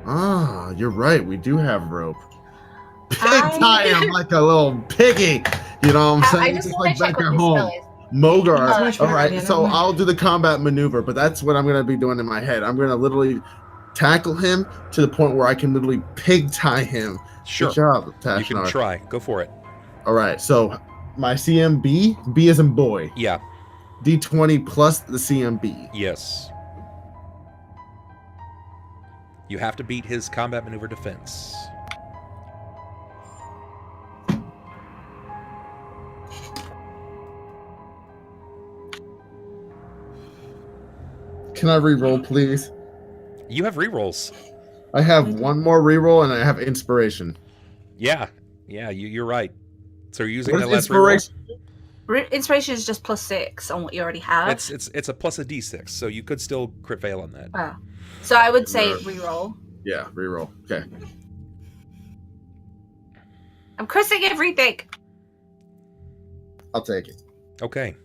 Ah, you're right. We do have rope. Tie him like a little piggy. You know what I'm saying? I just want to check what this spell is. Mogar. All right, so I'll do the combat maneuver, but that's what I'm going to be doing in my head. I'm going to literally tackle him to the point where I can literally pig tie him. Sure. Good job, tashnarr. You can try. Go for it. All right, so my CMB, B as in boy. Yeah. D20 plus the CMB. Yes. You have to beat his combat maneuver defense. Can I re-roll, please? You have re-rolls. I have one more re-roll, and I have inspiration. Yeah, you're right. So you're using What that is last re-roll? Inspiration is just +6 on what you already have. It's a plus a d6, so you could still crit fail on that. Oh. So I would say re-roll. Yeah, re-roll. Okay. I'm critting everything. I'll take it. Okay.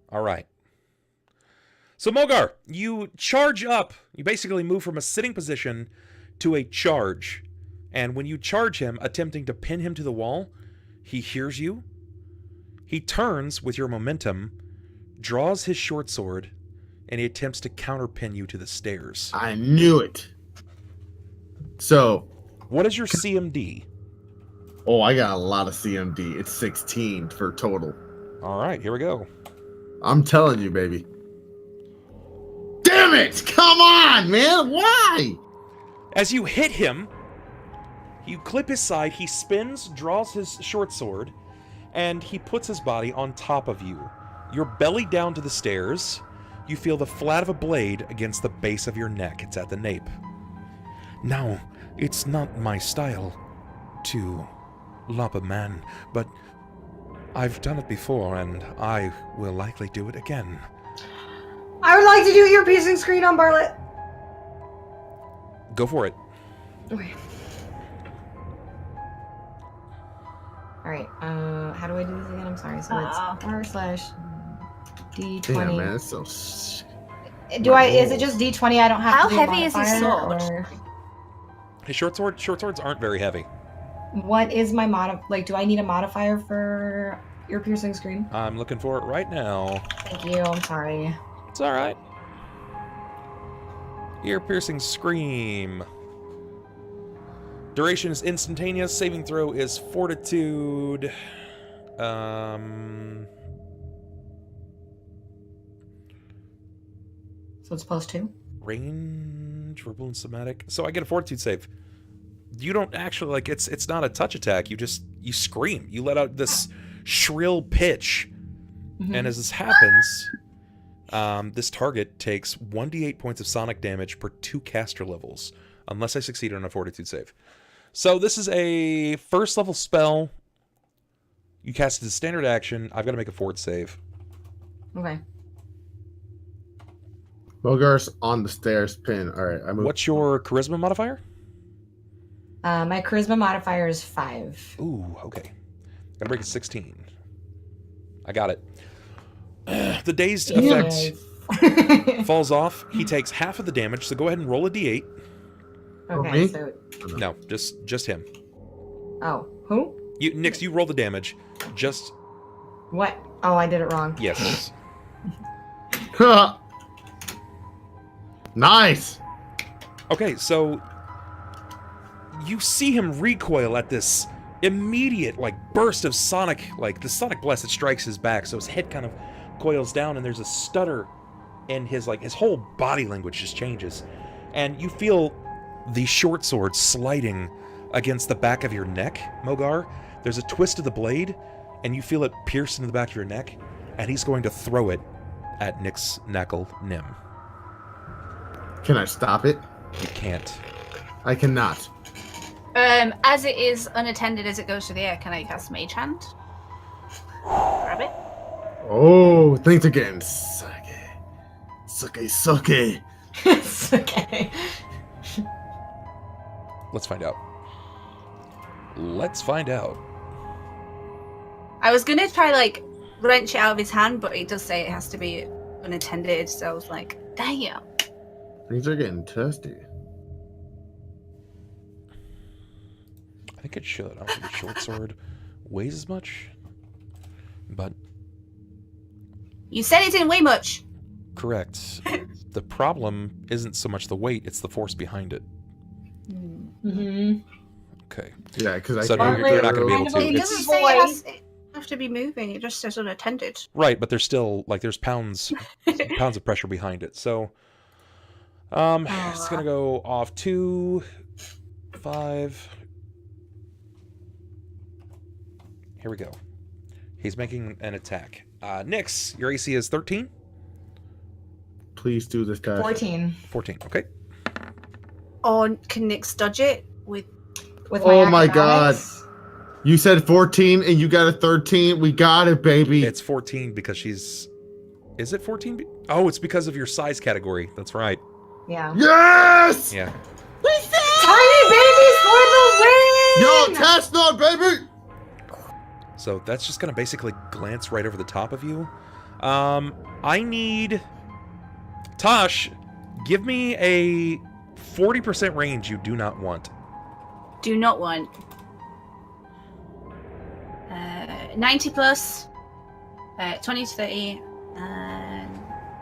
All right. So Mogar, you charge up. You basically move from a sitting position to a charge. And when you charge him, attempting to pin him to the wall, he hears you. He turns with your momentum, draws his short sword, and he attempts to counterpin you to the stairs. I knew it. So, what is your CMD? Oh, I got a lot of CMD. It's 16 for total. All right, here we go. I'm telling you, baby. Damn it! Come on, man! Why? As you hit him, you clip his side, he spins, draws his short sword, and he puts his body on top of you. You're belly down to the stairs. You feel the flat of a blade against the base of your neck. It's at the nape. Now, it's not my style to lob a man, but I've done it before, and I will likely do it again. I would like to do your piercing screen on Bartlett. Go for it. Okay. Alright, how do I do this again? I'm sorry. So it's r/d20. Damn, man, that's so... Is it just d20? I don't have How to do a heavy is his modifier, sword? or- His short swords aren't very heavy. What is my do I need a modifier for your piercing screen? I'm looking for it right now. Thank you, I'm sorry. It's alright. Ear-piercing scream. Duration is instantaneous. Saving throw is fortitude. So it's +2? Range, verbal and somatic. So I get a fortitude save. You don't actually, it's not a touch attack. You scream. You let out this shrill pitch. Mm-hmm. And as this happens, this target takes 1d8 points of sonic damage per 2 caster levels, unless I succeed on a fortitude save. So this is a first level spell. You cast it as a standard action. I've got to make a fort save. Okay. Mogar's on the stairs pin. All right, I move. What's your charisma modifier? My charisma modifier is 5. Ooh, okay. Gotta break it 16. I got it. The dazed effect falls off. He takes half of the damage, so go ahead and roll a d8. Okay, so... No, just him. Oh, who? Nix, you roll the damage. Just... What? Oh, I did it wrong. Yes. Nice! Okay, so... You see him recoil at this immediate, burst of sonic... the sonic blast that strikes his back, so his head kind of coils down, and there's a stutter in his whole body language just changes. And you feel the short sword sliding against the back of your neck, Mogar. There's a twist of the blade, and you feel it pierce into the back of your neck, and he's going to throw it at Nix Knackle Nim. Can I stop it? You can't. I cannot. As it is unattended as it goes through the air, can I cast Mage Hand? Grab it. Oh, things are getting sucky. Sucky. Sucky. Let's find out. Let's find out. I was gonna try, wrench it out of his hand, but it does say it has to be unattended, so I was like, damn. Things are getting testy. I think it should. I don't think the short sword weighs as much. But... You said it didn't weigh much. Correct. The problem isn't so much the weight, it's the force behind it. Mm-hmm. Okay. Yeah, because So you're not going to be able to. It doesn't say it have to be moving. It just says unattended. Right, but there's still there's pounds of pressure behind it. So it's gonna go off 2, 5. Here we go. He's making an attack. Nyx, your AC is 13? Please do this, guy. 14. 14, okay. Or can Nyx dodge it with Oh my god. acrobatics? You said 14 and you got a 13. We got it, baby. It's 14 because she's... Is it 14? Oh, it's because of your size category. That's right. Yeah. Yes! Yeah. Tiny babies for the win! Yo, tashnarr, baby! So that's just going to basically glance right over the top of you. I need... Tosh, give me a 40% range you do not want. do not want. 90 plus, 20 to 30, and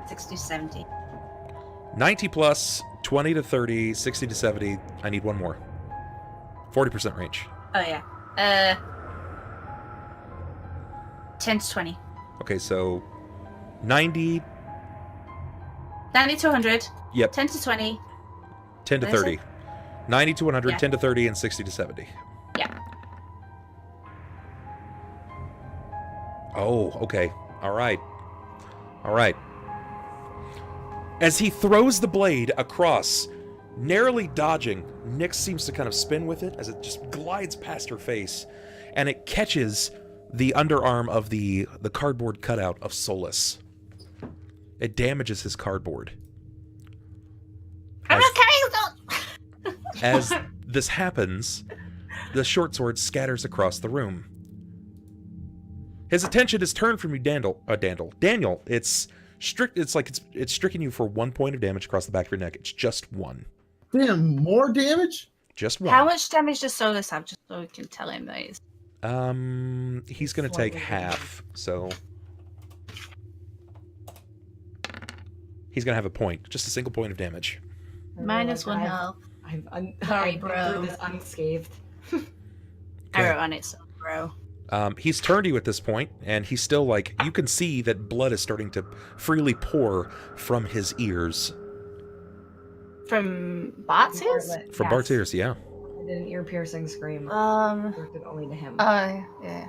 60 to 70. 90 plus, 20 to 30, 60 to 70. I need one more. 40% range. Oh, yeah. 10 to 20. Okay, so 90. 90 to 100. Yep. 10 to 20. 10 to What is 30. 90 to 100, Yeah. 10 to 30, and 60 to 70. Yeah. Oh, okay. All right. All right. As he throws the blade across, narrowly dodging, Nyx seems to kind of spin with it as it just glides past her face, and it catches the underarm of the cardboard cutout of Solis. It damages his cardboard. I'm As- okay. As this happens, the short sword scatters across the room. His attention is turned from you, Daniel. It's stricken you for 1 point of damage across the back of your neck. It's just 1. Damn, more damage? Just 1. How much damage does Solis have, just so we can tell him that he's... He's gonna take half, so he's gonna have a point, just a single point of damage. Minus 1 health. Sorry, I've bro. been through this unscathed. Arrow on it, so bro. He's turned to you at this point, and he's still you can see that blood is starting to freely pour from his ears. From Bart's ears? From Bart's ears, yeah. I did an ear-piercing scream. Directed only to him. Yeah.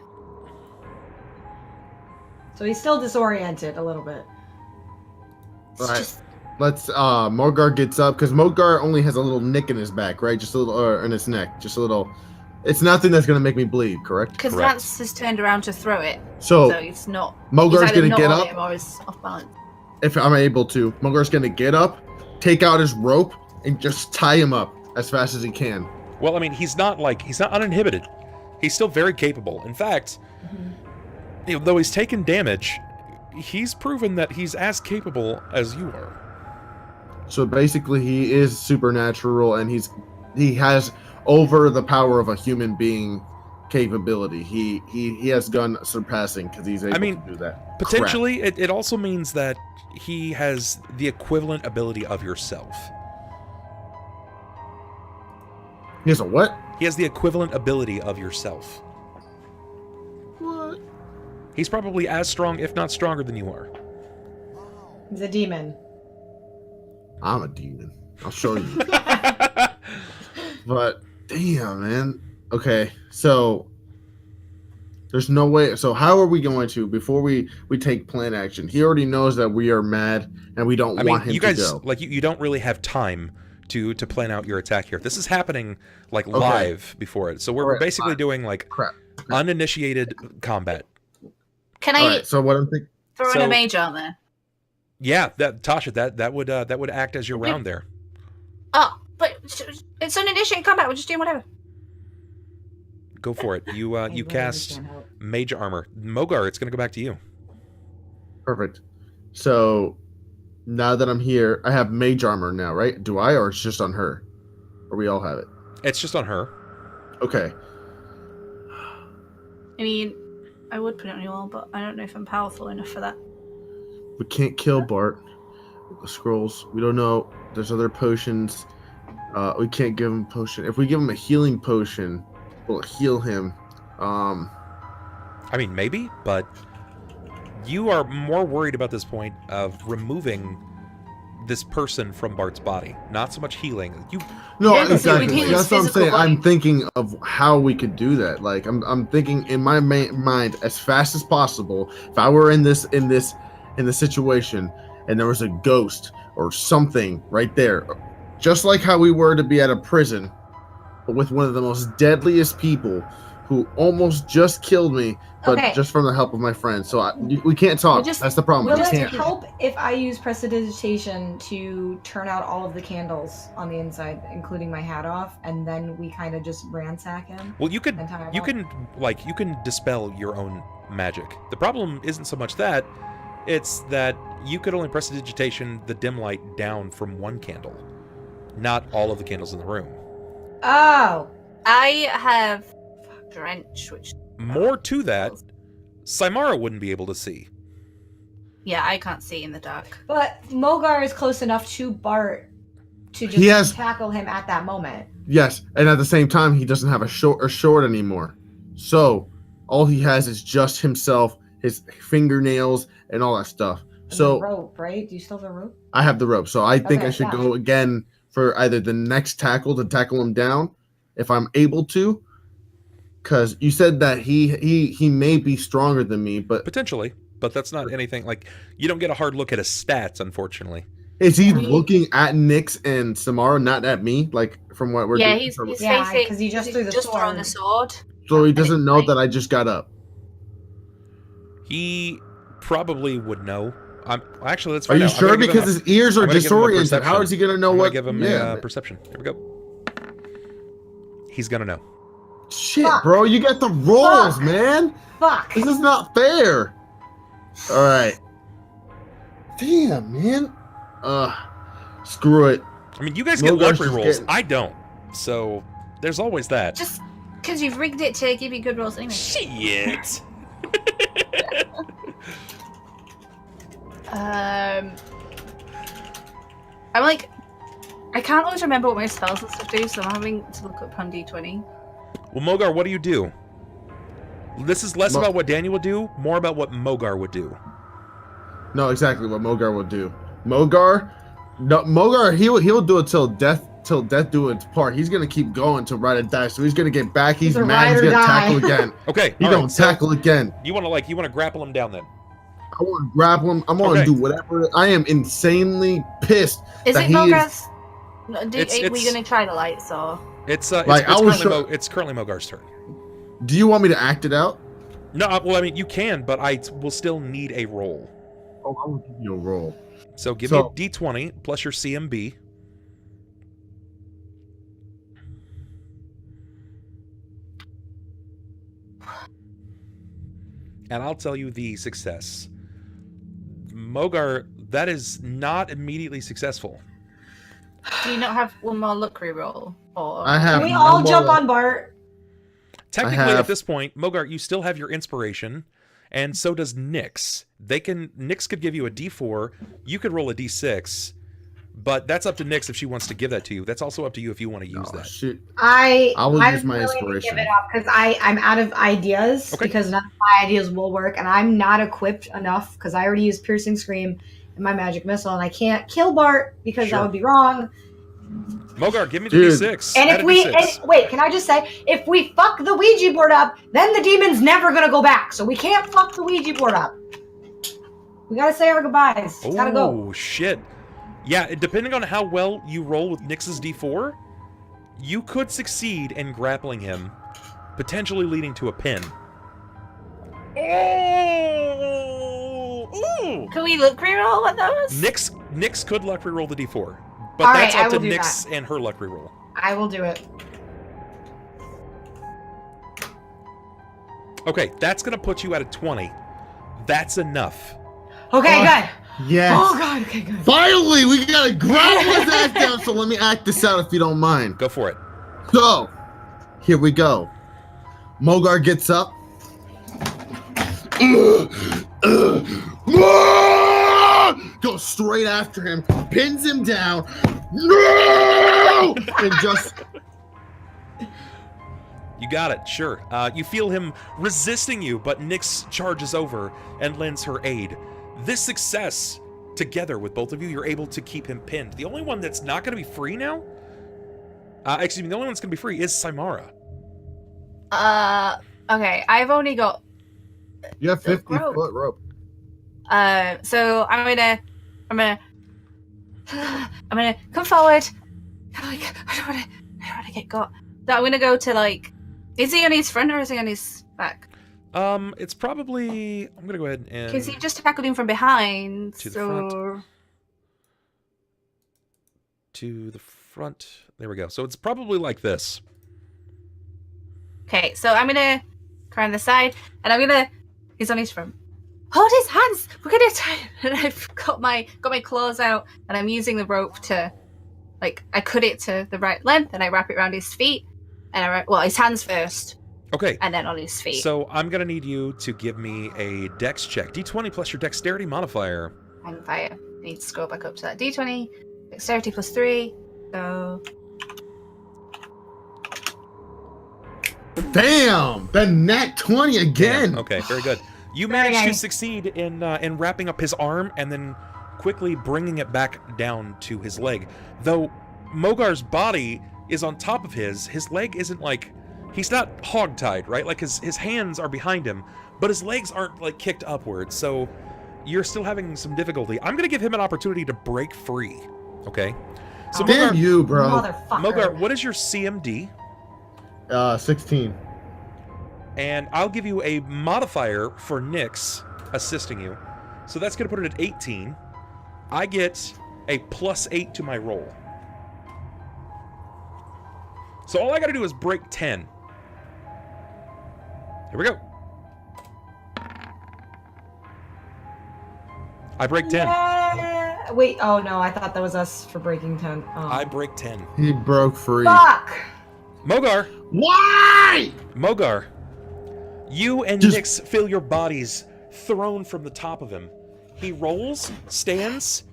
So he's still disoriented a little bit. It's Right. just... Let's, Mogar gets up, because Mogar only has a little nick in his back, right? Just a little, or in his neck. Just a little. It's nothing that's going to make me bleed, correct? Because Correct. Lance has turned around to throw it, So, so it's not... Mogar's he's either going to not get on up. him or he's off balance. If I'm able to, Mogar's going to get up, take out his rope, and just tie him up as fast as he can. Well, I mean, he's not uninhibited. He's still very capable. In fact, though he's taken damage, he's proven that he's as capable as you are. So basically, he is supernatural, and he has over the power of a human being capability. He has gun surpassing because he's able to do that. Potentially, it also means that he has the equivalent ability of yourself. He has a what? He has the equivalent ability of yourself. What? He's probably as strong, if not stronger, than you are. He's a demon. I'm a demon. I'll show you. But damn, man. Okay, so there's no way. So how are we going to, before we take plan action? He already knows that we are mad and we don't want him you guys, to go. you don't really have time to plan out your attack here. This is happening live before it. So we're Alright, basically fine. doing Crap. uninitiated combat. Can I All right. So what I'm thinking. throw in so- a mage on there? Yeah, Tasha, that would act as your round there. Oh, but it's uninitiated combat. We're just doing whatever. Go for it. You I you really cast can't help. mage armor. Mogar, it's gonna go back to you. Perfect. So now that I'm here, I have mage armor now, right? Do I, or it's just on her? Or we all have it? It's just on her. Okay. I mean, I would put it on your wall, but I don't know if I'm powerful enough for that. We can't kill Bart. The scrolls. We don't know. There's other potions. We can't give him a potion. If we give him a healing potion, we'll heal him. I mean, maybe, but you are more worried about this point of removing this person from Bart's body, not so much healing. No, Yeah, exactly. his That's what I'm physical saying. body. I'm thinking of how we could do that. Like I'm thinking in my mind as fast as possible. If I were in this situation and there was a ghost or something right there, just like how we were to be at a prison, but with one of the most deadliest people who almost just killed me, but Okay. just from the help of my friends. So we can't talk. That's the problem. Will We it can't. help if I use prestidigitation to turn out all of the candles on the inside, including my hat off, and then we kind of just ransack him? Well, you can dispel your own magic. The problem isn't so much that, it's that you could only prestidigitation the dim light down from one candle, not all of the candles in the room. Oh. I have Drench, which... More to that, Symarra wouldn't be able to see. Yeah, I can't see in the dark. But Mogar is close enough to Bart to just tackle him at that moment. Yes, and at the same time, he doesn't have a short anymore. So all he has is just himself, his fingernails, and all that stuff. And So the rope, right? Do you still have the rope? I have the rope. So I think Okay, I should yeah. go again for either the next tackle to tackle him down, if I'm able to. Because you said that he may be stronger than me, but Potentially, but that's not anything, like, you don't get a hard look at his stats, unfortunately. is he looking at Nyx and Symarra, not at me? Like from what we're Yeah, doing? he's Yeah, facing... 'cause he just threw the thrown the sword. So he doesn't know that I just got up. He probably would know. Actually, let's Are find you out. I'm sure? gonna give Because him his ears are I'm gonna give him a disoriented. perception. How is he gonna know I'm what? gonna give him yeah. a perception. Here we go. He's gonna know. Shit, Fuck. bro, you got the rolls, Fuck. man. Fuck. This is not fair. All right. Damn, man. Screw it. I mean, you guys get Mogar's luck just rolls. getting- I don't. So there's always that. Just because you've rigged it to give you good rolls anyway. Shit. I'm like... I can't always remember what my spells and stuff do, so I'm having to look up on D20. Well, Mogar, what do you do? This is less about what Daniel would do, more about what Mogar would do. No, exactly what Mogar will do. Mogar, he'll do it till death do its part. He's gonna keep going till ride or die. So he's gonna get back. He's a mad. He's ride or gonna die. tackle again. Okay. He all don't right, so tackle again. you want to grapple him down then? I want to grapple him. I'm gonna Okay. do whatever. I am insanely pissed. Is that it he Mogar's? Are It's- we gonna try the lights or? It's Like, I was it's currently Mogar's turn. Do you want me to act it out? No, well, I mean, you can, but I will still need a roll. Oh, I will give you a roll. So give me a D20 plus your CMB. And I'll tell you the success. Mogar, that is not immediately successful. Do you not have one more luck reroll? Or I have. Can we no all more- jump on Bart? Technically, at this point, Mogar, you still have your inspiration, and so does Nyx. Nyx could give you a D4. You could roll a D6, but that's up to Nyx if she wants to give that to you. That's also up to you if you want to use Oh, that. shit. I will I'm use my willing to inspiration. give it up because I'm out of ideas Okay. because none of my ideas will work, and I'm not equipped enough because I already used piercing scream and my magic missile, and I can't kill Bart because Sure. that would be wrong. Mogar, give me the Dude. D6. And Add if a we D6. wait, can I just say, if we fuck the Ouija board up, then the demon's never gonna go back. So we can't fuck the Ouija board up. We gotta say our goodbyes. It's gotta go. Oh, shit. Yeah, depending on how well you roll with Nyx's D4, you could succeed in grappling him, potentially leading to a pin. Oh! Ooh! can we look reroll what that was? Nyx could luck reroll the D4, but All that's right, I up to will do Nyx and her luck reroll. I will do it. Okay, that's gonna put you at a 20. That's enough. Okay, good. Yes. Oh god, okay, good. Finally, we gotta grapple his ass down. So let me act this out if you don't mind. Go for it. So, here we go. Mogar gets up. Goes straight after him, pins him down. No! And just. You got it, sure. You feel him resisting you, but Nyx charges over and lends her aid. This success, together with both of you, you're able to keep him pinned. The only one that's not going to be free now, excuse me, the only one that's going to be free is Symarra. Okay, I've only got... You have 50-foot rope. So I'm gonna come forward. I don't wanna get got. So I'm gonna go to, like, is he on his front or is he on his back? It's probably, I'm gonna go ahead and... Because he just tackled him from behind, to the front. To the front. There we go. So it's probably like this. Okay, so I'm gonna cry on the side, and I'm gonna... He's on his front. Hold his hands! We're gonna tie him! And I've got my claws out, and I'm using the rope to, like, I cut it to the right length, and I wrap it around his feet, and his hands first. Okay. And then on his feet. So I'm gonna need you to give me a dex check. D20 plus your dexterity modifier. Hang fire. I need to scroll back up to that. D20, dexterity plus 3, so... Damn! The nat 20 again! Damn. Okay, very good. You managed to succeed in wrapping up his arm and then quickly bringing it back down to his leg. Though Mogar's body is on top of his leg isn't like... He's not hog-tied, right? Like, his hands are behind him, but his legs aren't, like, kicked upwards, so you're still having some difficulty. I'm gonna give him an opportunity to break free, okay? So Damn Mogar, you, bro. Motherfucker. Mogar, what is your CMD? 16. And I'll give you a modifier for Nyx assisting you. So that's going to put it at 18. I get a +8 to my roll. So all I got to do is break 10. Here we go. I break 10. Yeah. Wait, oh no, I thought that was us for breaking 10. Oh. I break 10. He broke free. Fuck! Mogar! Why? Mogar, you and Nyx feel your bodies thrown from the top of him. He rolls, stands,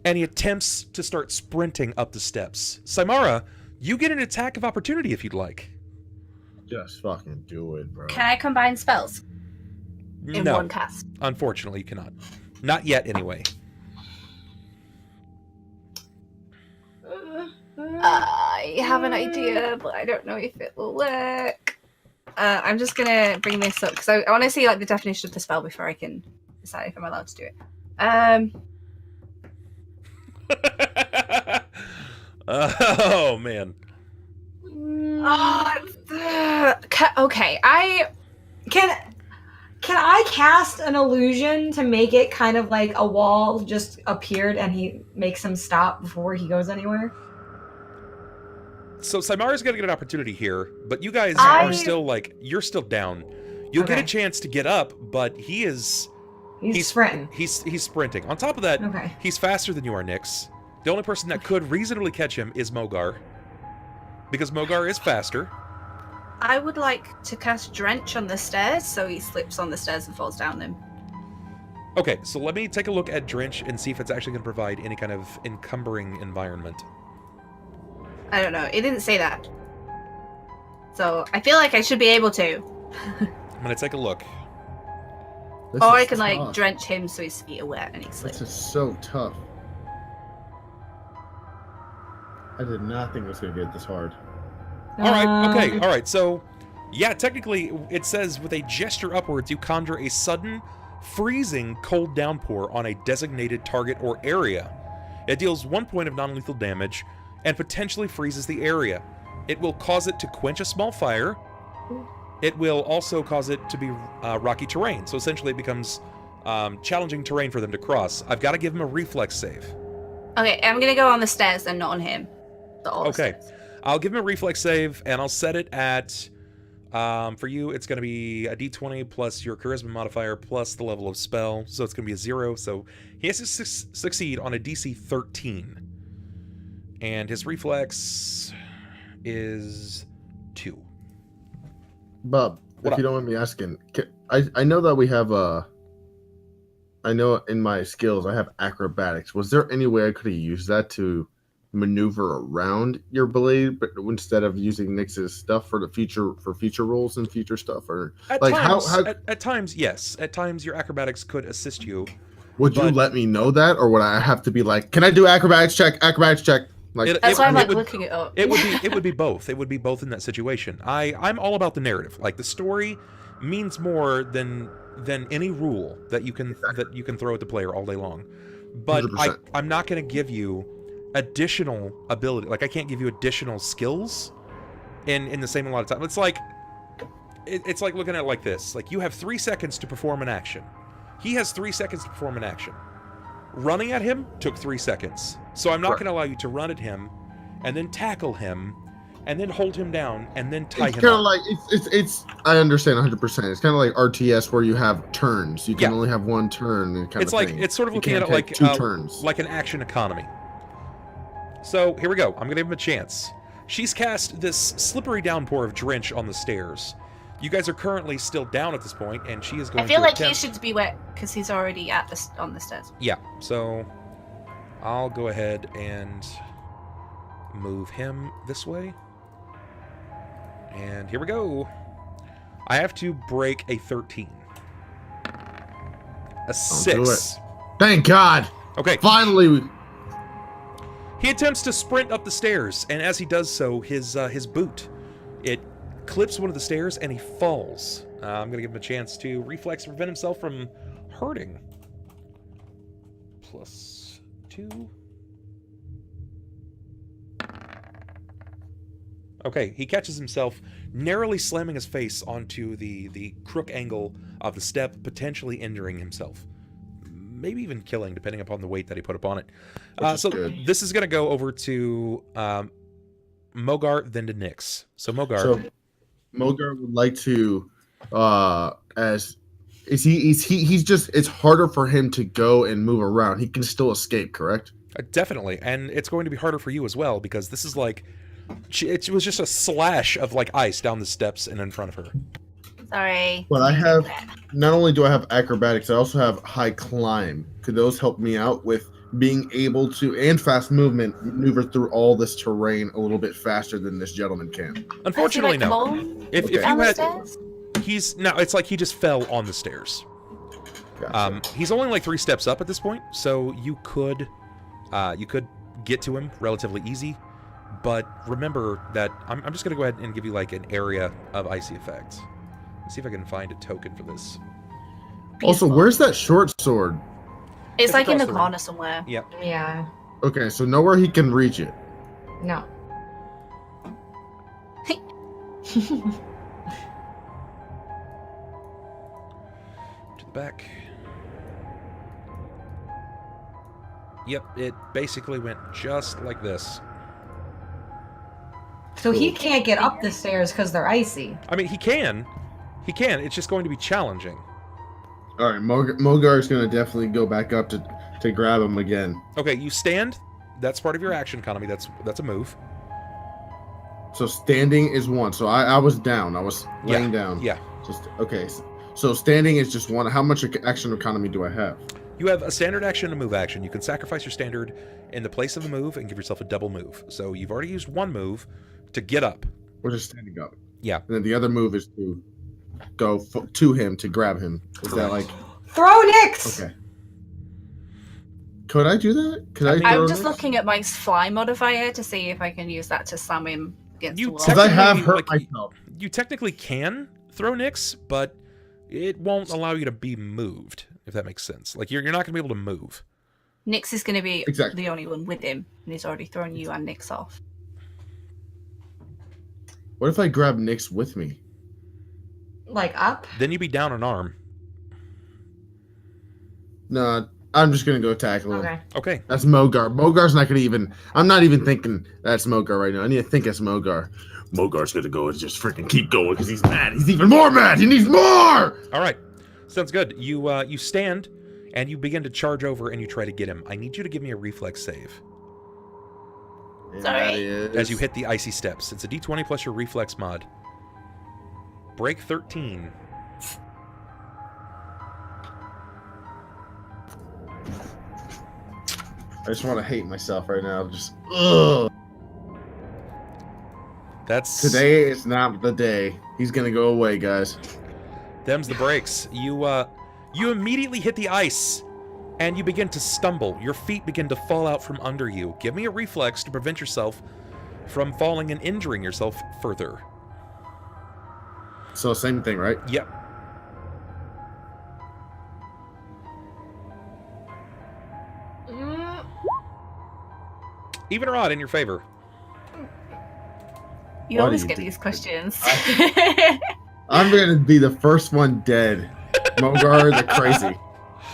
and he attempts to start sprinting up the steps. Symarra, you get an attack of opportunity if you'd like. Just fucking do it, bro. Can I combine spells in No, one cast? unfortunately you cannot. Not yet, anyway. I have an idea, but I don't know if it will work. I'm just gonna bring this up because I want to see, like, the definition of the spell before I can decide if I'm allowed to do it. Oh man. Okay, Can I cast an illusion to make it kind of like a wall just appeared and he makes him stop before he goes anywhere? So Symarra's gonna get an opportunity here, but you guys are still, like, you're still down. You'll get a chance to get up, but he's sprinting. He's sprinting. On top of that, he's faster than you are, Nyx. The only person that could reasonably catch him is Mogar, because Mogar is faster. I would like to cast Drench on the stairs, so he slips on the stairs and falls down them. Okay, so let me take a look at Drench and see if it's actually going to provide any kind of encumbering environment. I don't know. It didn't say that. So I feel like I should be able to. I'm going to take a look. This or I is can, like, tough. drench him so his feet are wet and he slips. This is so tough. I did not think it was going to get this hard. All right, so, yeah, technically, it says, with a gesture upwards, you conjure a sudden, freezing cold downpour on a designated target or area. It deals 1 point of non-lethal damage, and potentially freezes the area. It will cause it to quench a small fire. It will also cause it to be rocky terrain, so essentially it becomes challenging terrain for them to cross. I've got to give him a reflex save. Okay, I'm going to go on the stairs and not on him. Okay. I'll give him a reflex save, and I'll set it at, for you, it's going to be a d20 plus your charisma modifier plus the level of spell, so it's going to be a 0, so he has to succeed on a DC 13. And his reflex is 2. Bub, What if you don't mind me asking, I know that we have I know in my skills I have acrobatics. Was there any way I could have used that to maneuver around your blade, but instead of using Nyx's stuff for future rolls and future stuff? Or at like times, how at times, yes. At times your acrobatics could assist you. would you let me know that, or would I have to be like, can I do acrobatics check? Like that's why I'm like looking it up. It would be both. It would be both in that situation. I'm all about the narrative. Like the story means more than any rule that you can throw at the player all day long. But 100%. I'm not going to give you additional ability. Like I can't give you additional skills in the same amount of time. It's like looking at it like this. Like you have 3 seconds to perform an action. He has 3 seconds to perform an action. Running at him took 3 seconds. So I'm not going to allow you to run at him and then tackle him and then hold him down and then tie him up. It's kind of like it's I understand 100%. It's kind of like RTS where you have turns. You can only have one turn and kind it's of like thing. It's sort of looking at it like 2 turns. Like an action economy. So here we go. I'm going to give him a chance. She's cast this slippery downpour of drench on the stairs. You guys are currently still down at this point, and she is going to I feel like attempt... he should be wet because he's already on the stairs. Yeah, so I'll go ahead and move him this way. And here we go. I have to break a 13. A 6. Do it. Thank God. Okay. Finally. He attempts to sprint up the stairs, and as he does so, his boot, it clips one of the stairs, and he falls. I'm going to give him a chance to reflex to prevent himself from hurting. +2. Okay, he catches himself narrowly slamming his face onto the crook angle of the step, potentially injuring himself. Maybe even killing, depending upon the weight that he put upon it. So good. This is going to go over to Mogar, then to Nyx. So Mogar would like to, he's just, it's harder for him to go and move around. He can still escape, correct? Definitely, and it's going to be harder for you as well, because this is like, it was just a slash of like ice down the steps and in front of her. Sorry. But I have, not only do I have acrobatics, I also have high climb. Could those help me out with being able to, and fast movement, maneuver through all this terrain a little bit faster than this gentleman can? Unfortunately, no. If you had, it's like he just fell on the stairs. Gotcha. He's only like 3 steps up at this point, so you could get to him relatively easy. But remember that I'm just going to go ahead and give you like an area of icy effects. Let's see if I can find a token for this. Also, where's that short sword? It's like in the corner somewhere. Yep. Yeah. Okay, so nowhere he can reach it. No. To the back. Yep, it basically went just like this. So he can't get up the stairs because they're icy. I mean, he can. He can. It's just going to be challenging. All right, Mogar's going to definitely go back up to grab him again. Okay, you stand. That's part of your action economy. That's a move. So standing is 1. So I was down. I was laying down. Yeah. Just okay. So standing is just 1. How much action economy do I have? You have a standard action and a move action. You can sacrifice your standard in the place of a move and give yourself a double move. So you've already used 1 move to get up. We're just standing up. Yeah. And then the other move is to go to him to grab him. Is that like throw Nyx? Okay. Could I do that? I'm just looking at my fly modifier to see if I can use that to slam him against the wall. Because I have hurt myself. You technically can throw Nyx, but it won't allow you to be moved, if that makes sense. Like you're not going to be able to move. Nyx is going to be the only one with him, and he's already thrown you and Nyx off. What if I grab Nyx with me? Like up? Then you'd be down an arm. No, I'm just going to go tackle him. Okay. That's Mogar. Mogar's not going to even... I'm not even thinking that's Mogar right now. I need to think it's Mogar. Mogar's going to go and just freaking keep going because he's mad. He's even more mad. He needs more! All right. Sounds good. You stand, and you begin to charge over, and you try to get him. I need you to give me a reflex save. Sorry. As you hit the icy steps. It's a d20 plus your reflex mod. Break 13. just want to hate myself right now. Just ugh. Today is not the day. He's gonna go away, guys. Them's the breaks. You immediately hit the ice, and you begin to stumble. Your feet begin to fall out from under you. Give me a reflex to prevent yourself from falling and injuring yourself further. So same thing, right? Yep. Even or odd in your favor. You always get these questions. I'm gonna be the first one dead. Mogar the crazy.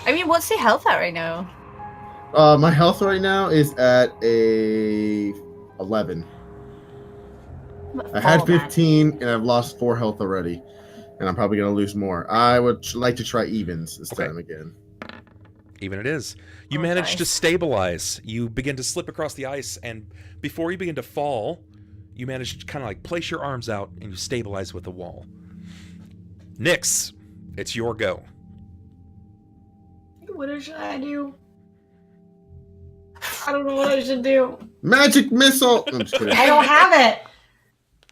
I mean, what's your health at right now? My health right now is at a 11. I had 15 and I've lost 4 health already, and I'm probably gonna lose more. I would like to try evens this time again. Even it is. You manage to stabilize. You begin to slip across the ice, and before you begin to fall, you manage to kind of like place your arms out and you stabilize with the wall. Nyx, it's your go. What should I do? I don't know what I should do. Magic missile! I'm just kidding. I don't have it.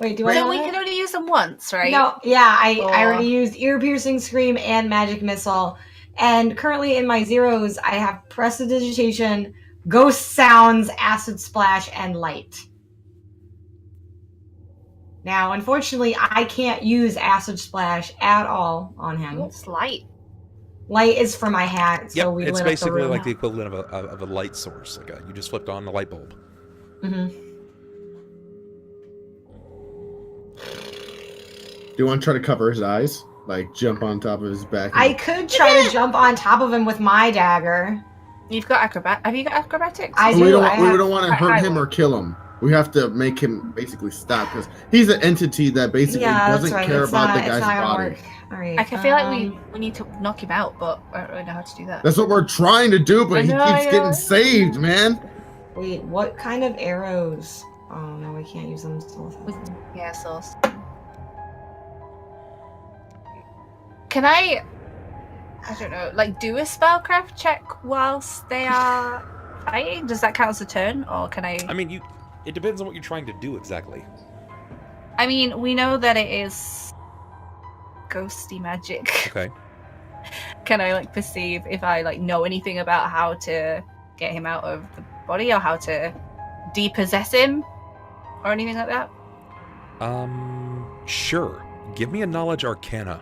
Wait, do I? So we can only use them once, right? No, yeah, I already used ear piercing scream and magic missile. And currently in my zeros, I have prestidigitation, ghost sounds, acid splash, and light. Now, unfortunately, I can't use acid splash at all on him. What's light? Light is for my hat, so we it's lit basically up the room. like the equivalent of a light source. Like you just flipped on the light bulb. Do you want to try to cover his eyes? Like jump on top of his back? I could try to jump on top of him with my dagger. You've got Have you got acrobatics? I do. We don't want to hurt him or kill him. We have to make him basically stop because he's an entity that basically doesn't care about the guy's body. All right. I can feel like we need to knock him out, but I don't really know how to do that. That's what we're trying to do, but he keeps getting saved, man. Wait, what kind of arrows? Oh no, we can't use them still. Yeah, sauce. Can I don't know, like do a spellcraft check whilst they are fighting? Does that count as a turn, or can I? I mean, it depends on what you're trying to do exactly. I mean, we know that it is ghosty magic. Okay. Can I like perceive if I like know anything about how to get him out of the body or how to depossess him or anything like that? Sure. Give me a knowledge arcana.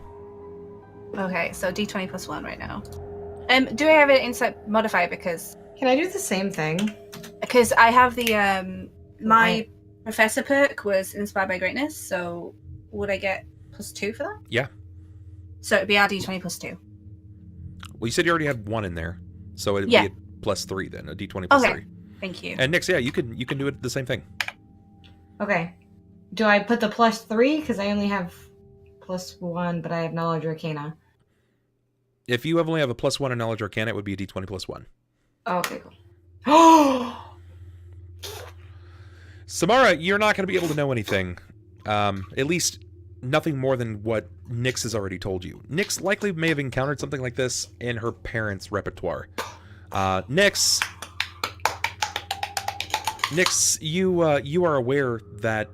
Okay, so D20 plus 1 right now. Do I have an insight modifier because Can I do the same thing? Because I have the my professor perk was inspired by greatness, so would I get +2 for that? Yeah. So it'd be our D20 plus 2. Well, you said you already had 1 in there, so it'd be a +3 then, a D20 plus 3. Thank you. And Nyx, yeah, you can do it the same thing. Okay. Do I put the +3 because I only have +1, but I have knowledge arcana? If you only have a +1 in knowledge arcana, it would be a D20 plus 1. Oh, okay, cool. Oh. Symarra, you're not going to be able to know anything. At least nothing more than what Nyx has already told you. Nyx likely may have encountered something like this in her parents' repertoire. Nyx, you are aware that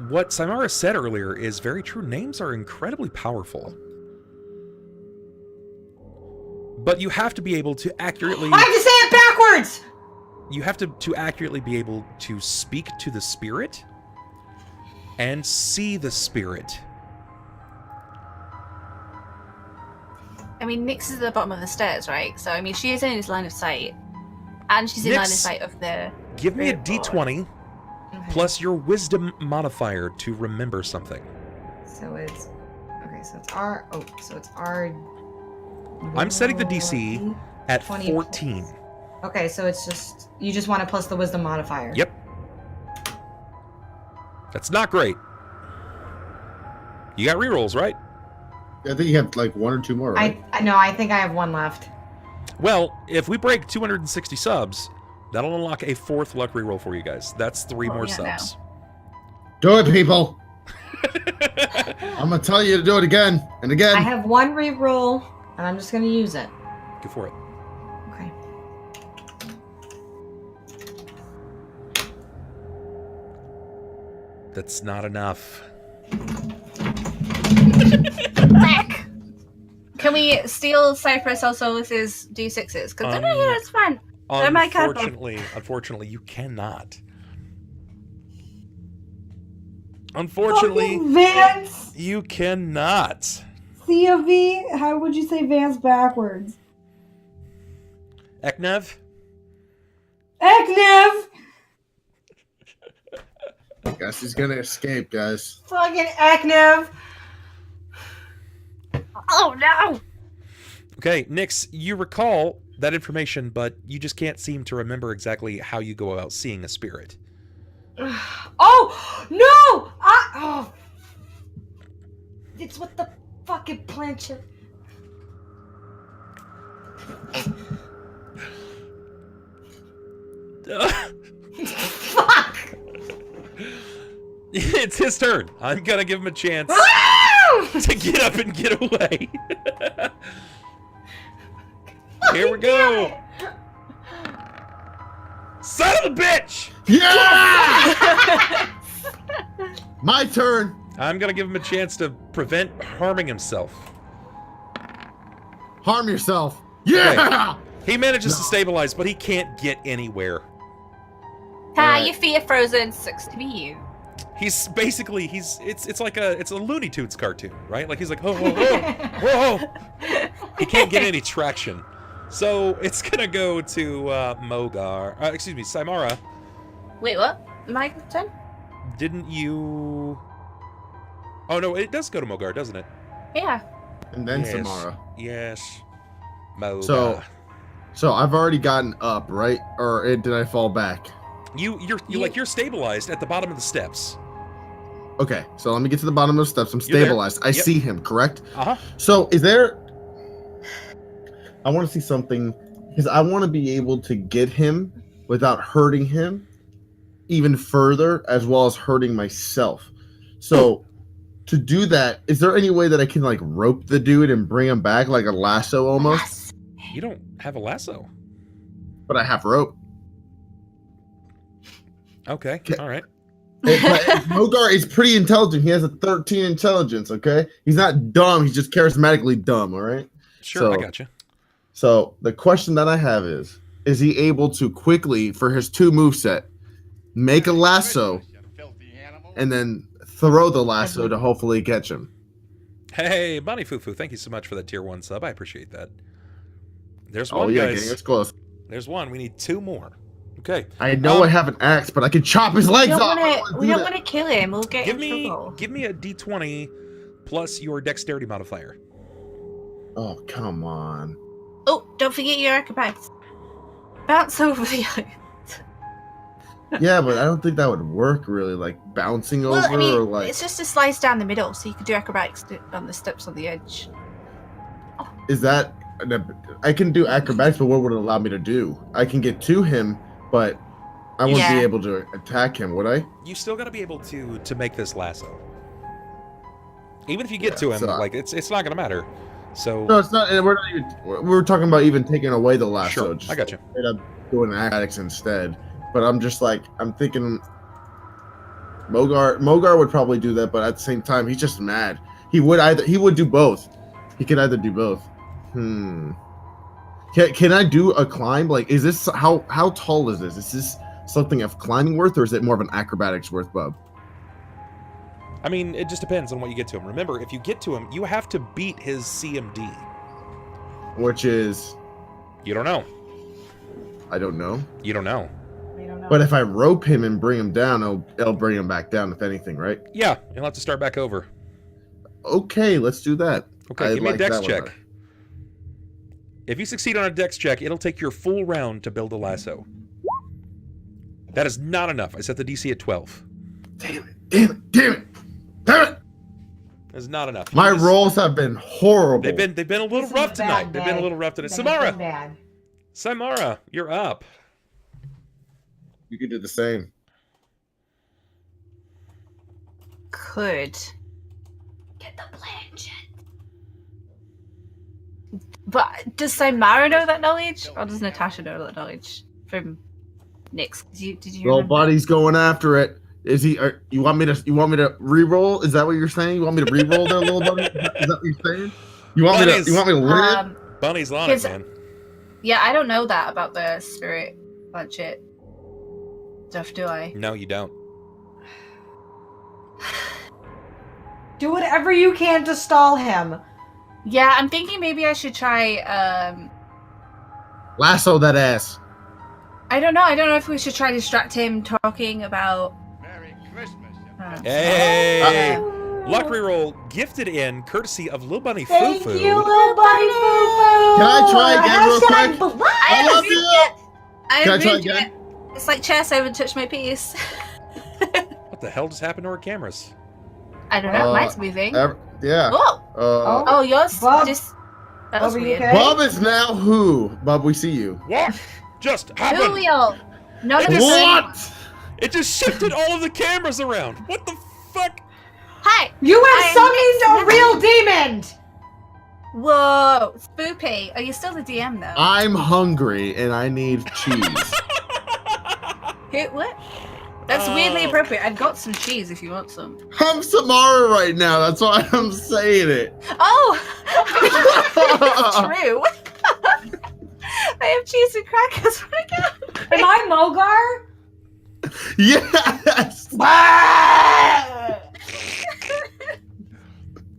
what Symarra said earlier is very true. Names are incredibly powerful. But you have to be able to accurately... I have to say it backwards! You have to accurately be able to speak to the spirit and see the spirit. I mean, Nyx is at the bottom of the stairs, right? So, I mean, she is in his line of sight. And she's in line of sight of the... Give me a D20 plus your wisdom modifier to remember something. So it's... Okay, so it's R... Oh, so it's R... I'm setting the DC at 14. Okay, so it's just... You just want to plus the wisdom modifier. Yep. That's not great. You got rerolls, right? I think you have like 1 or 2 more, right? I think I have 1 left. Well, if we break 260 subs, that'll unlock a 4th luck reroll for you guys. That's 3 more subs. Do it, people! I'm gonna tell you to do it again and again. I have 1 reroll, and I'm just gonna use it. Go for it. Okay. That's not enough. Back. Can we steal Cypress or Solis's D6s? Because they're not here, it's fine. They're my cardboard. Unfortunately, you cannot. Unfortunately, Vance. you cannot. C of V. How would you say Vance backwards? Eknev? Eknev. Guess he's gonna escape, guys. Fucking Eknev. Oh no! Okay, Nyx, you recall that information, but you just can't seem to remember exactly how you go about seeing a spirit. Oh no! Oh, it's what the fucking plancha. Fuck! It's his turn. I'm gonna give him a chance to get up and get away. Here we go. Son of a bitch! Yeah! My turn. I'm gonna give him a chance to prevent harming himself. Harm yourself. Yeah! Okay. He manages to stabilize, but he can't get anywhere. Your feet are frozen. Sucks to be you. He's basically it's like a Looney Tunes cartoon, right? Like he's like, whoa. He can't get any traction. So it's gonna go to Mogar. Excuse me, Symarra. Wait, what? My turn? Didn't you? Oh no, it does go to Mogar, doesn't it? Yeah. And then Yes. Symarra. Yes. Mogar. So I've already gotten up, right? Or did I fall back? You're stabilized at the bottom of the steps. Okay, so let me get to the bottom of the steps. I'm You're there. stabilized. I Yep. see him, correct? Uh-huh. So is there... I want to see something, because I want to be able to get him without hurting him even further, as well as hurting myself. So to do that, is there any way that I can like rope the dude and bring him back like a lasso almost? You don't have a lasso. But I have rope. Okay, all right. But Mogar is pretty intelligent. He has a 13 intelligence, okay? He's not dumb. He's just charismatically dumb, all right? Sure, I So- got you. So the question that I have is he able to quickly, for his 2 moveset, make a lasso and then throw the lasso to hopefully catch him? Hey, Bonnie Fufu, thank you so much for that tier 1 sub. I appreciate that. There's Oh one, yeah, guys. getting us close. There's one. We need 2 more. Okay. I know I have an axe, but I can chop his legs off. We don't want to kill him. We'll get Give in trouble. me a d20 plus your dexterity modifier. Oh, come on. Oh, don't forget your acrobatics. Bounce over the Yeah, but I don't think that would work really, like bouncing Well, over I mean, or like... it's just a slice down the middle, so you could do acrobatics on the steps on the edge. Is that... I can do acrobatics, but what would it allow me to do? I can get to him, but I won't Yeah. be able to attack him, would I? You still got to be able to make this lasso. Even if you get Yeah, to him, so like it's not going to matter. So No, it's not. We're not even. We're talking about even taking away the lasso. Sure, just I got you. straight up doing acrobatics instead. But I'm just like, I'm thinking Mogar would probably do that, but at the same time, he's just mad. He would do both. He could either do both. Can I do a climb? Like, is this how tall is this? Is this something of climbing worth, or is it more of an acrobatics worth, Bub? I mean, it just depends on what you get to him. Remember, if you get to him, you have to beat his CMD. Which is, You don't know. I don't know. You don't know. We don't know. But if I rope him and bring him down, it'll bring him back down, if anything, right? Yeah, you'll have to start back over. Okay, let's do that. Okay, I give me a like dex that one check. better. If you succeed on a dex check, it'll take your full round to build a lasso. That is not enough. I set the DC at 12. Damn it! That is not enough. My You just- rolls have been horrible. They've been a little This is rough a tonight. bad They've been a day. little rough tonight. Bad, Symarra, bad. Symarra, you're up. You could do the same. Could get the planchette. But does Symarra know that knowledge, or does Natasha know that knowledge from Nyx? Did you Well, remember? buddy's going after it. Is he? You want me to re-roll? Is that what you're saying? You want me to re-roll there, little bunny? Is that what you're saying? You want me to live? Bunny's on it, man. Yeah, I don't know that about the spirit budget stuff, do I? No, you don't. Do whatever you can to stall him. Yeah, I'm thinking maybe I should try, Lasso that ass. I don't know if we should try distract him talking about... Merry Christmas. Hey! Luck reroll gifted in courtesy of Lil Bunny Thank Fufu. you, Lil Bunny Fufu! Can I try again real quick? I love you! Can I try again? It's like chess, I haven't touched my piece. What the hell just happened to our cameras? I don't know, mine's moving. Yeah. Oh, yours Bub? just... That was Bub, are you weird. okay? Bub is now who? Bub, we see you. What just happened? Julio! None of What? It just shifted all of the cameras around. What the fuck? Hi! You have summoned a real demon! Whoa! Spoopy, are you still the DM though? I'm hungry and I need cheese. What? That's weirdly appropriate. I've got some cheese if you want some. I'm Symarra right now. That's why I'm saying it. Oh! It's true. I have cheese and crackers. Oh my god. Am I Mogar? Yes.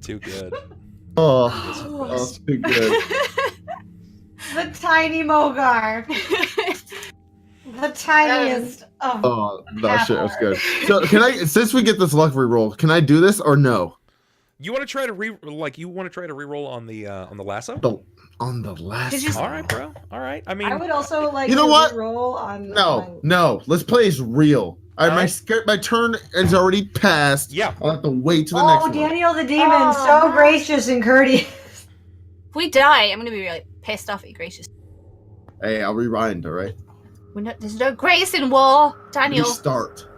Too good. Oh, that's too good. The tiny Mogar. The tiniest of... Oh, that shit was good. So, can I? Since we get this luck reroll, can I do this or no? You want to try to reroll on the lasso? On the last. All right, bro. All right. I mean, I would also like You know to what? roll on... No. Let's play as real. My turn is already passed. Yeah. I'll have to wait till the next one. Daniel the Demon, so gracious and courteous. If we die, I'm gonna be really pissed off at you, gracious. Hey, I'll rewind. All right. There's no grace in war, Daniel. Restart.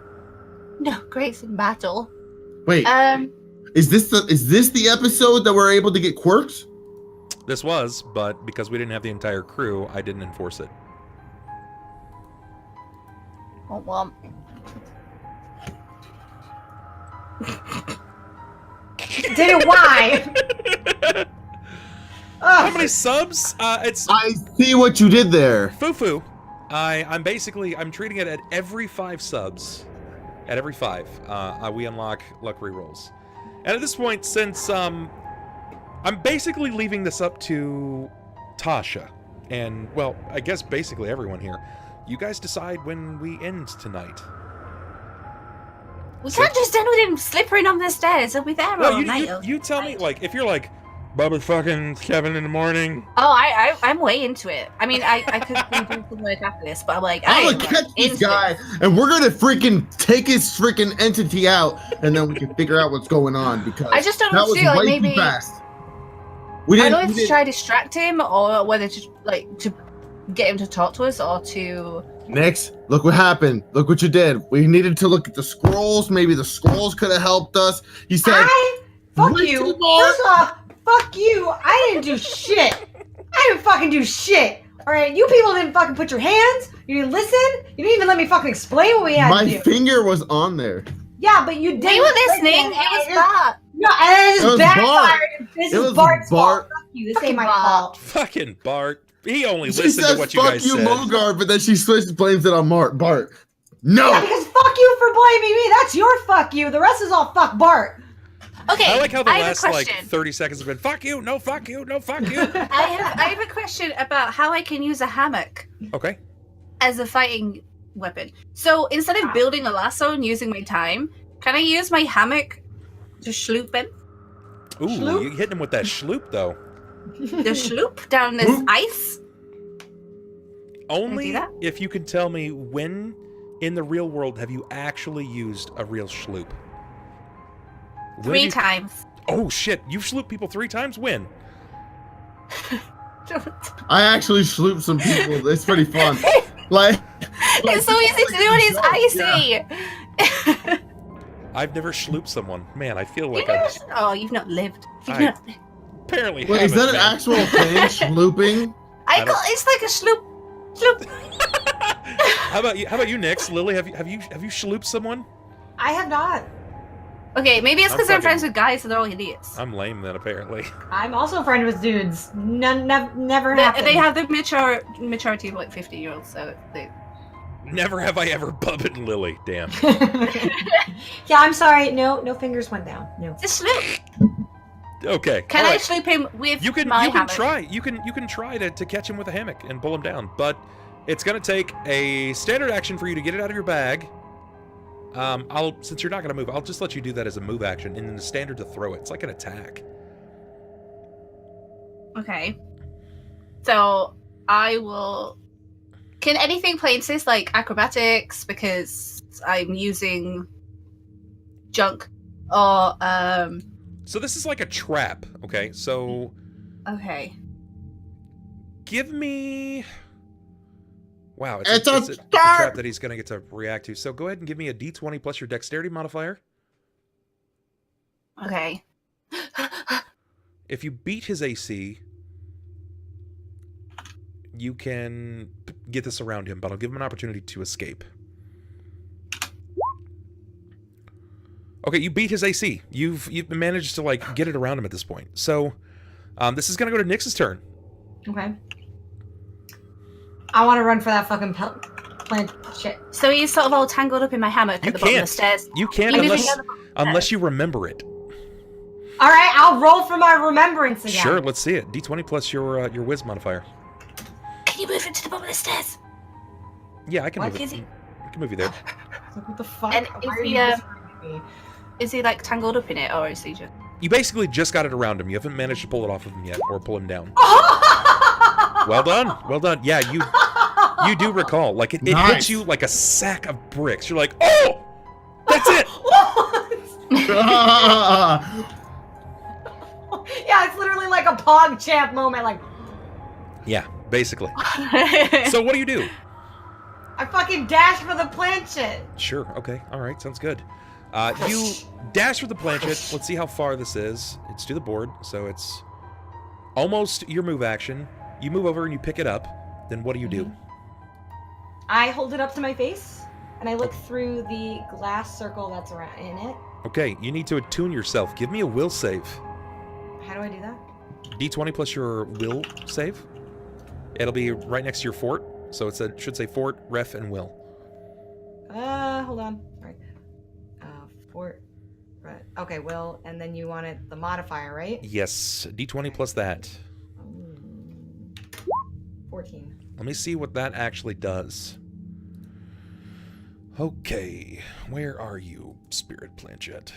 No grace in battle. Wait. Is this the episode that we're able to get quirks? this was, but because we didn't have the entire crew, I didn't enforce it. Womp Did it? Why? How many subs? It's I see what you did there. Fufu. I'm treating it at every 5 subs. At every 5, we unlock luck rerolls. And at this point, since I'm basically leaving this up to Tasha, and well, I guess basically everyone here. You guys decide when we end tonight. We can't just end with him slippering on the stairs. He'll be there all night. You tell me, like, if you're like, Bubba fucking Kevin in the morning. Oh, I'm way into it. I mean, I could be doing some work after this, but I'm like, I'm gonna catch this guy, and we're gonna freaking take his freaking entity out, and then we can figure out what's going on, because I just don't that know what was to do. Like, way maybe too fast. I don't know if to try to distract him, or whether to get him to talk to us, or to... Nix, look what happened. Look what you did. We needed to look at the scrolls. Maybe the scrolls could have helped us. He said, fuck you. First off, fuck you. I didn't do shit. I didn't fucking do shit. Alright, you people didn't fucking put your hands. You didn't listen. You didn't even let me fucking explain what we had to do. My finger was on there. Yeah, but you didn't. We were listening. It was Bart. No, and It was backfired. This It is was Bart's Bart. fault. Fuck you. This ain't my fault. Fucking Bart. He only She listened says, to what you fuck guys you, said. Mogar, but then she blames it on Bart. No! Yeah, because fuck you for blaming me. That's your fuck you. The rest is all fuck Bart. Okay, I like how the I have last a like question. 30 seconds have been fuck you, no fuck you, no fuck you. I have a question about how I can use a hammock Okay. as a fighting weapon. So instead of building a lasso and using my time, can I use my hammock to sloop him? Ooh, Schloop? you hitting him with that schloop though. The sloop down this ice? Only do that? if you can tell me when in the real world have you actually used a real schloop? When 3 have you- times. Oh shit, you've slooped people 3 times? When? I actually slooped some people. It's pretty fun. Like, It's so easy to do when it's icy. I've never schlooped someone. Man, I feel like You've not lived. I apparently wait, is that an haven't, actual thing? Slooping? It's like a sloop. How about you, Nix? Lily, have you schlooped someone? I have not. Okay, maybe it's because I'm fucking- friends with guys, so they're all idiots. I'm lame then, apparently. I'm also friend with dudes. Never happened. They have the maturity of like 50-year-olds, so they. Never have I ever bubbed Lily. Damn. Yeah, I'm sorry. No fingers went down. No. Just look. Okay. Can all I right. sleep him with You can my hammock? try. You can try to catch him with a hammock and pull him down, but it's gonna take a standard action for you to get it out of your bag. Since you're not gonna move, I'll just let you do that as a move action, and then the standard to throw it. It's like an attack. Okay. So I will. Can anything play into this, like acrobatics, because I'm using junk, or So this is like a trap. Okay, so Okay. give me. Wow, It's a it's a trap that he's gonna get to react to. So go ahead and give me a D20 plus your dexterity modifier. Okay. If you beat his AC, you can get this around him, but I'll give him an opportunity to escape. Okay, you beat his AC. You've managed to like get it around him at this point. So this is gonna go to Nyx's turn. Okay. I want to run for that fucking plant shit. So he's sort of all tangled up in my hammock You at the bottom of can't. the stairs. You can't He moving unless down the unless you remember it. All right, I'll roll for my remembrance again. Sure, let's see it. D20 plus your whiz modifier. Can you move him to the bottom of the stairs? Yeah, I can What move is it. he? I can move you there. What the fuck? And Why is are he, you whispering me? Is he like tangled up in it, or is he just? You basically just got it around him. You haven't managed to pull it off of him yet, or pull him down. Well done. Well done. Yeah, you do recall. Like it Nice. hits you like a sack of bricks. You're like, oh, that's it. Yeah, it's literally like a PogChamp moment. Like, Yeah, basically. So what do you do? I fucking dash for the planchette. Sure. Okay. All right. Sounds good. You dash for the planchette. Let's see how far this is. It's to the board, so it's almost your move action. You move over and you pick it up. Then what do you do? I hold it up to my face, and I look through the glass circle that's around in it. Okay, you need to attune yourself. Give me a will save. How do I do that? D20 plus your will save. It'll be right next to your fort. So it should say fort, ref, and will. Hold on. Sorry. Fort. Right. Okay, will, and then you wanted the modifier, right? Yes, D20 plus that. 14. Let me see what that actually does. Okay, where are you, Spirit Planchette?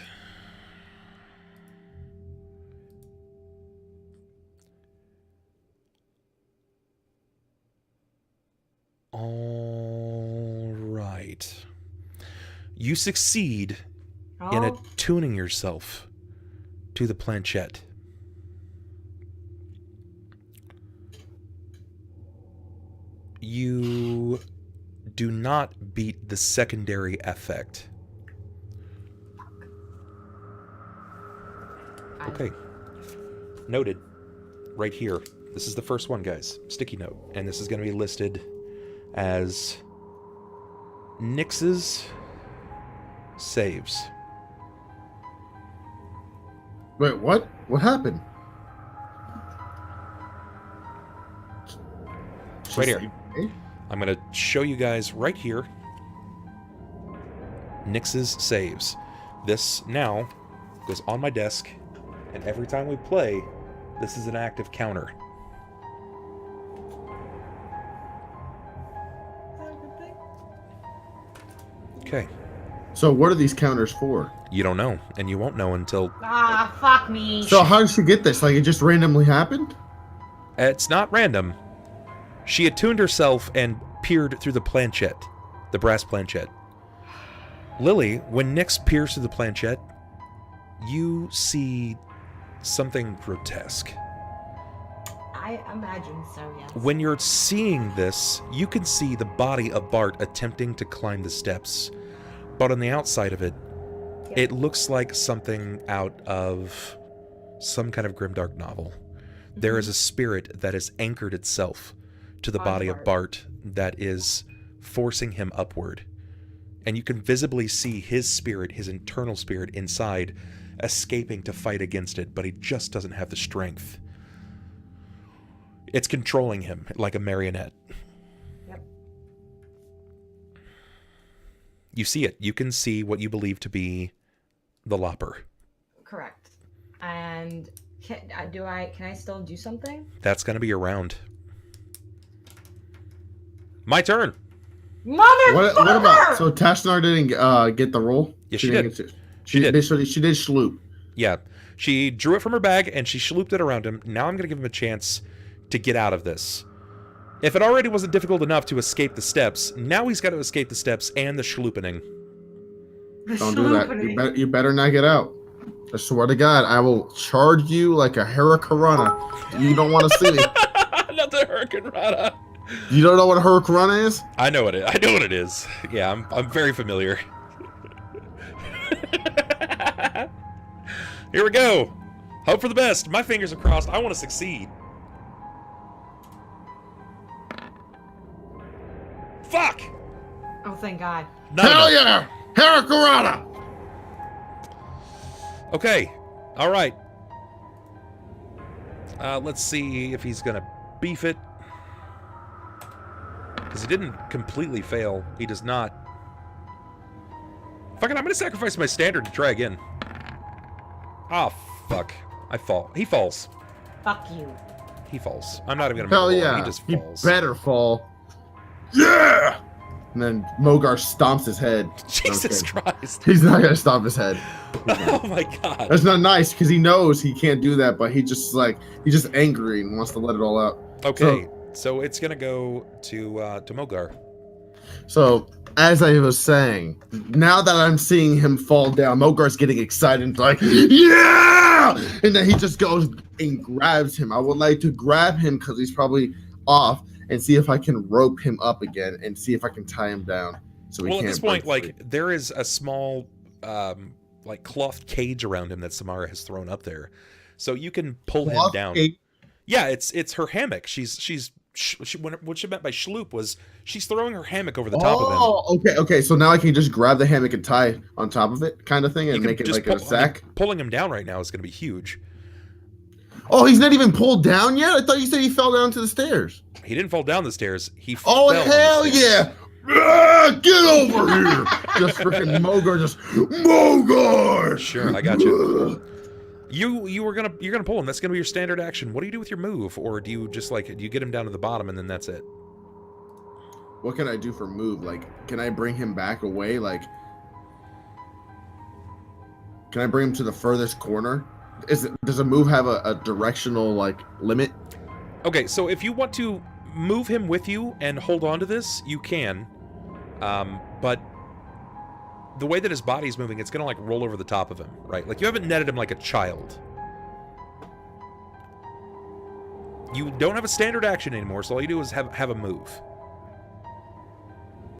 All right. You succeed in Oh, attuning yourself to the planchette. You do not beat the secondary effect. Okay. Noted. Right here. This is the first one, guys. Sticky note. And this is going to be listed as Nyx's saves. Wait, what? What happened? Right here. I'm going to show you guys right here Nyx's saves. This now goes on my desk, and every time we play, this is an active counter. Okay. So what are these counters for? You don't know, and you won't know until... fuck me. So how did she get this? Like it just randomly happened? It's not random. She attuned herself and peered through the planchette, the brass planchette. Lily, when Nyx peers through the planchette, you see something grotesque. I imagine so, yes. When you're seeing this, you can see the body of Bart attempting to climb the steps. But on the outside of it, it looks like something out of some kind of grimdark novel. There is a spirit that has anchored itself to the body of Bart that is forcing him upward and you can visibly see his spirit, his internal spirit inside, escaping to fight against it, but he just doesn't have the strength. It's controlling him like a marionette. Yep. You see it. You can see what you believe to be the Lopper. Correct. And can I still do something? That's going to be your round. My turn. Motherfucker! What about, so tashnarr didn't get the roll? Yeah, she did. She did. She did shloop. Yeah. She drew it from her bag and she shlooped it around him. Now I'm going to give him a chance to get out of this. If it already wasn't difficult enough to escape the steps, now he's got to escape the steps and the shloopening. Don't do that. You better not get out. I swear to God, I will charge you like a hurricanrana. You don't want to see me. Not the hurricanrana. You don't know what a hurricanrana is? I know what it is. Yeah, I'm very familiar. Here we go. Hope for the best. My fingers are crossed. I want to succeed. Fuck! Oh, thank God. Hell yeah! Hurricanrana! Okay. All right. Let's see if he's gonna beef it. Because he didn't completely fail. He does not. Fuck it, I'm gonna sacrifice my standard to try again. Ah, fuck. I fall. He falls. Fuck you. He falls. I'm not even gonna Hell make a roll. yeah! He just falls. He better fall. Yeah! And then Mogar stomps his head. Jesus Christ. He's not gonna stomp his head. Oh my God. That's not nice because he knows he can't do that, but he's just angry and wants to let it all out. Okay, so it's gonna go to Mogar. So as I was saying, now that I'm seeing him fall down, Mogar's getting excited and like, yeah! And then he just goes and grabs him. I would like to grab him because he's probably off and see if I can rope him up again and see if I can tie him down. So Well, at this point, like, there is a small, like, cloth cage around him that Symarra has thrown up there, so you can pull him down. Yeah, it's her hammock. What she meant by shloop was she's throwing her hammock over the top of him. Oh, okay. So now I can just grab the hammock and tie on top of it, kind of thing, and make it like a sack. I mean, pulling him down right now is going to be huge. Oh, he's not even pulled down yet? I thought you said he fell down to the stairs. He didn't fall down the stairs. He Oh, fell hell yeah! Get over here! Just freaking Mogar, Mogar! Sure, I got you. You're gonna pull him. That's gonna be your standard action. What do you do with your move, or do you just do you get him down to the bottom and then that's it? What can I do for move? Like, can I bring him back away? Like, can I bring him to the furthest corner? Does a move have a directional limit? Okay, so if you want to move him with you and hold on to this, you can. But the way that his body's moving, it's gonna roll over the top of him, right? Like, you haven't netted him like a child. You don't have a standard action anymore, so all you do is have a move.